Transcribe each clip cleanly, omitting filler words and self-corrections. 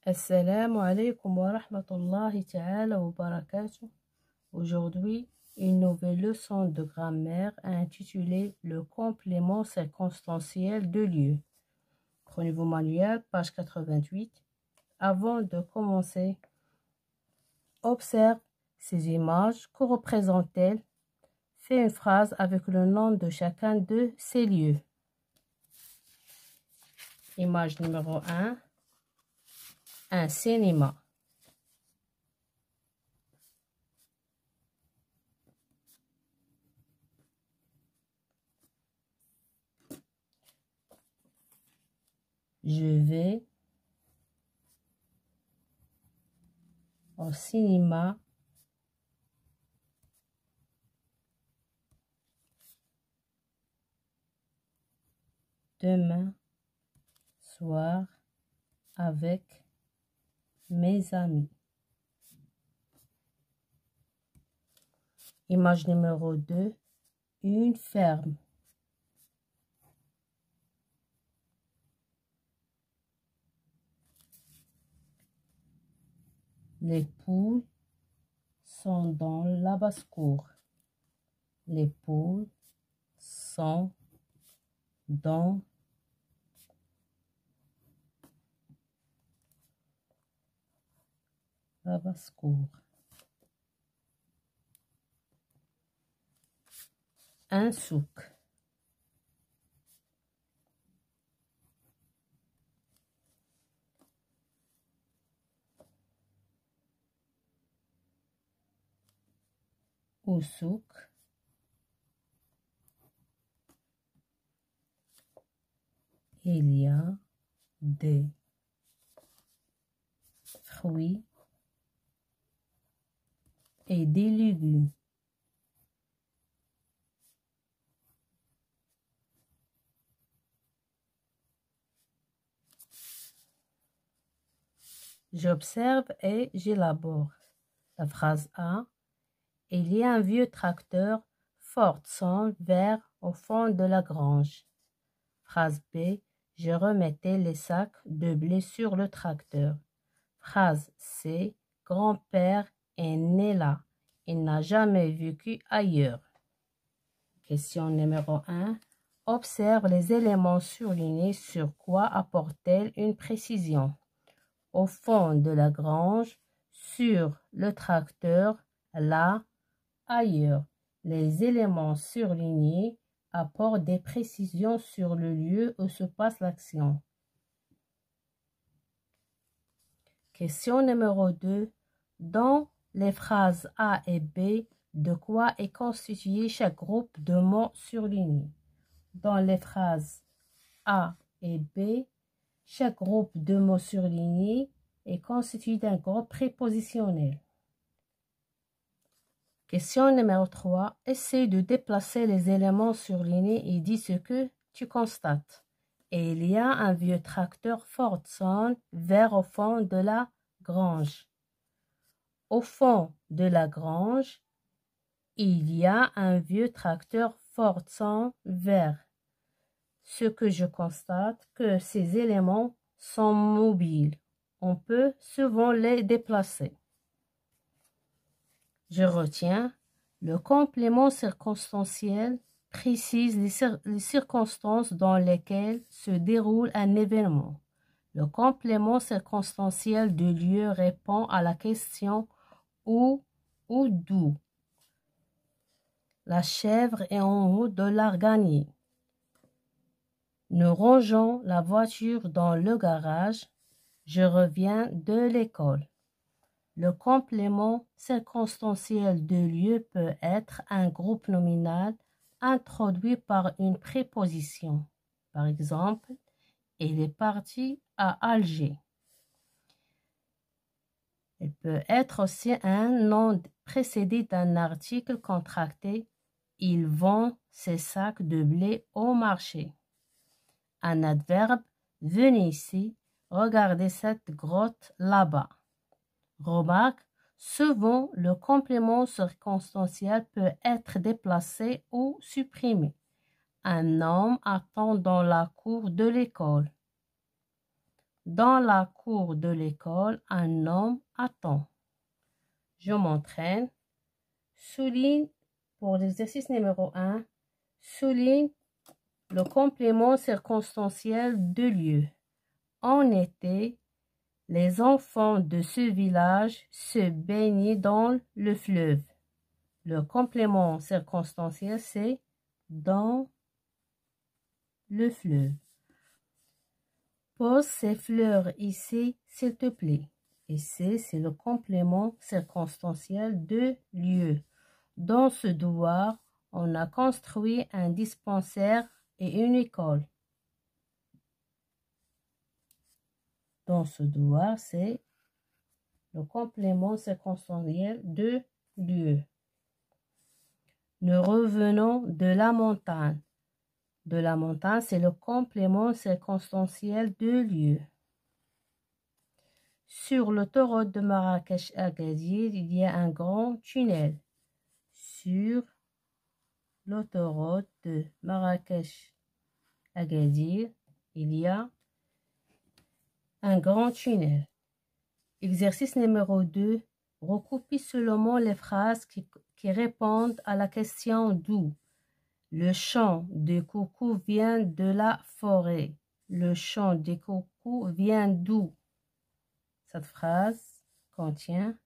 Assalamu alaikum wa rahmatullahi ta'ala wa barakatuh. Aujourd'hui, une nouvelle leçon de grammaire intitulée Le complément circonstanciel de lieu. Prenez vos manuels, page 88. Avant de commencer, observe ces images. Que représentent-elles? Fais une phrase avec le nom de chacun de ces lieux. Image numéro 1. Un cinéma. Je vais au cinéma demain soir avec mes amis. Image numéro 2. Une ferme. Les poules sont dans la basse-cour. Les poules sont dans la basse-cour. Un souk. Au souk, il y a des fruits et des légumes. J'observe et j'élabore. La phrase A. Il y a un vieux tracteur Ford sans vers au fond de la grange. Phrase B. Je remettais les sacs de blé sur le tracteur. Phrase C. Grand-père est né là. Il n'a jamais vécu ailleurs. Question numéro 1. Observe les éléments surlignés. Sur quoi apportent-elles une précision? Au fond de la grange, sur le tracteur, là, ailleurs. Les éléments surlignés apportent des précisions sur le lieu où se passe l'action. Question numéro 2. Dans les phrases A et B, de quoi est constitué chaque groupe de mots surlignés? Dans les phrases A et B, chaque groupe de mots surlignés est constitué d'un groupe prépositionnel. Question numéro 3. Essaye de déplacer les éléments surlignés et dis ce que tu constates. Et il y a un vieux tracteur Ford sonne vers au fond de la grange. Au fond de la grange, il y a un vieux tracteur Ford sonne vers. Ce que je constate, que ces éléments sont mobiles. On peut souvent les déplacer. Je retiens, le complément circonstanciel précise les circonstances dans lesquelles se déroule un événement. Le complément circonstanciel de lieu répond à la question où ou d'où. La chèvre est en haut de l'arganier. Nous rangeons la voiture dans le garage. Je reviens de l'école. Le complément circonstanciel de lieu peut être un groupe nominal introduit par une préposition. Par exemple, il est parti à Alger. Il peut être aussi un nom précédé d'un article contracté. Il vend ses sacs de blé au marché. Un adverbe, venez ici, regardez cette grotte là-bas. Remarque, souvent le complément circonstanciel peut être déplacé ou supprimé. Un homme attend dans la cour de l'école. Dans la cour de l'école, un homme attend. Je m'entraîne. Souligne, pour l'exercice numéro 1, souligne le complément circonstanciel de lieu. En été, les enfants de ce village se baignaient dans le fleuve. Le complément circonstanciel, c'est dans le fleuve. Pose ces fleurs ici, s'il te plaît. Ici, c'est le complément circonstanciel de lieu. Dans ce douar, on a construit un dispensaire et une école. Dans ce douar, c'est le complément circonstanciel de lieu. Nous revenons de la montagne. De la montagne, c'est le complément circonstanciel de lieu. Sur l'autoroute de Marrakech-Agadir, il y a un grand tunnel. Sur l'autoroute de Marrakech-Agadir, il y a un grand tunnel. Exercice numéro 2. Recopie seulement les phrases qui répondent à la question d'où. Le chant des coucous vient de la forêt. Le chant des coucous vient d'où? Cette phrase contient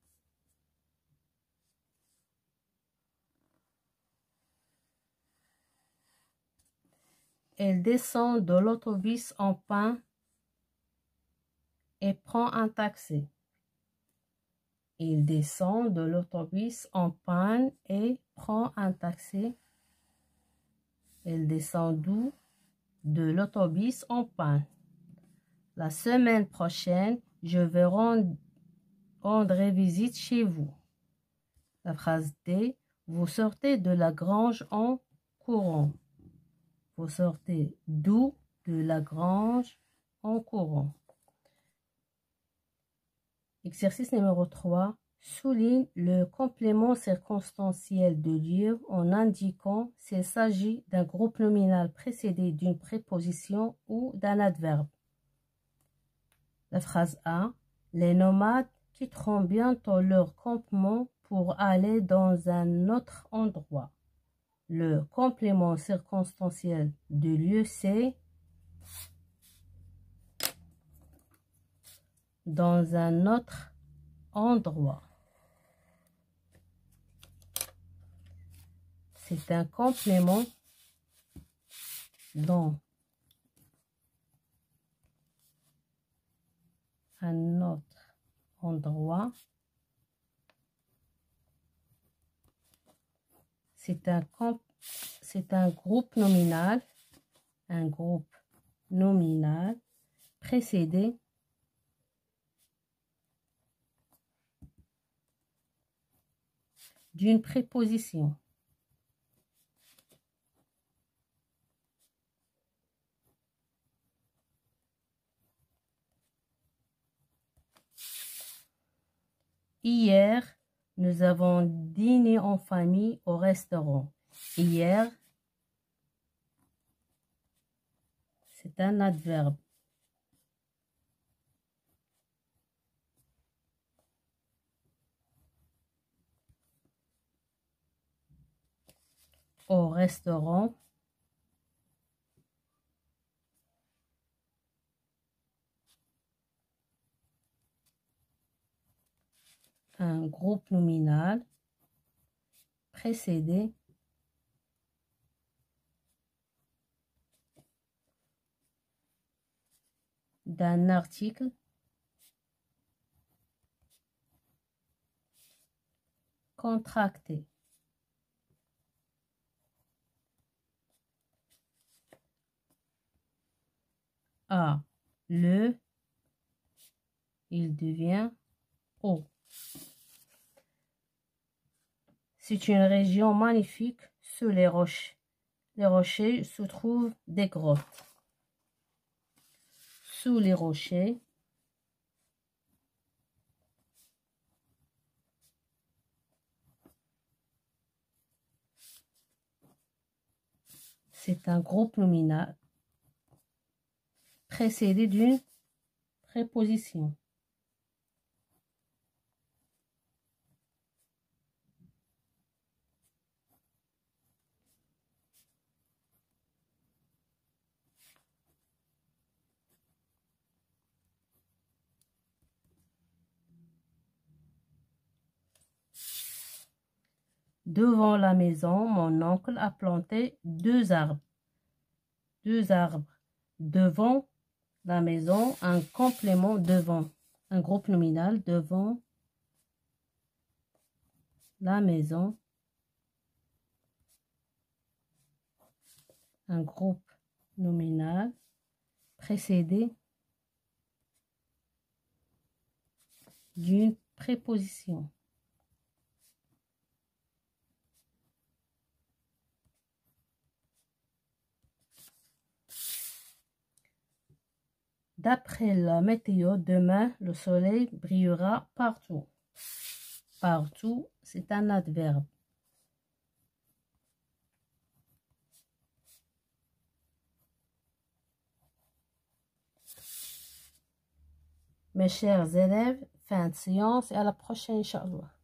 elle descend de l'autobus en panne et prend un taxi. Il descend de l'autobus en panne et prend un taxi. Il descend d'où? De l'autobus en panne. La semaine prochaine, je vais rendre visite chez vous. La phrase D. Vous sortez de la grange en courant. Vous sortez d'où? De la grange en courant. Exercice numéro 3. Souligne le complément circonstanciel de lieu en indiquant s'il s'agit d'un groupe nominal précédé d'une préposition ou d'un adverbe. La phrase A. Les nomades quitteront bientôt leur campement pour aller dans un autre endroit. Le complément circonstanciel de lieu, c'est dans un autre endroit. C'est un complément dans un autre endroit. C'est un groupe nominal. Un groupe nominal précédé d'une préposition. Hier, nous avons dîné en famille au restaurant. Hier, c'est un adverbe. Au restaurant. Un groupe nominal précédé d'un article contracté. A. Le, il devient O. C'est une région magnifique sous les roches. Les rochers se trouvent des grottes. Sous les rochers, c'est un groupe nominal précédé d'une préposition. Devant la maison, mon oncle a planté 2 arbres. 2 arbres. Devant la maison, un complément devant. Un groupe nominal devant la maison. Un groupe nominal précédé d'une préposition. D'après la météo, demain, le soleil brillera partout. Partout, c'est un adverbe. Mes chers élèves, fin de séance et à la prochaine, Inch'Allah.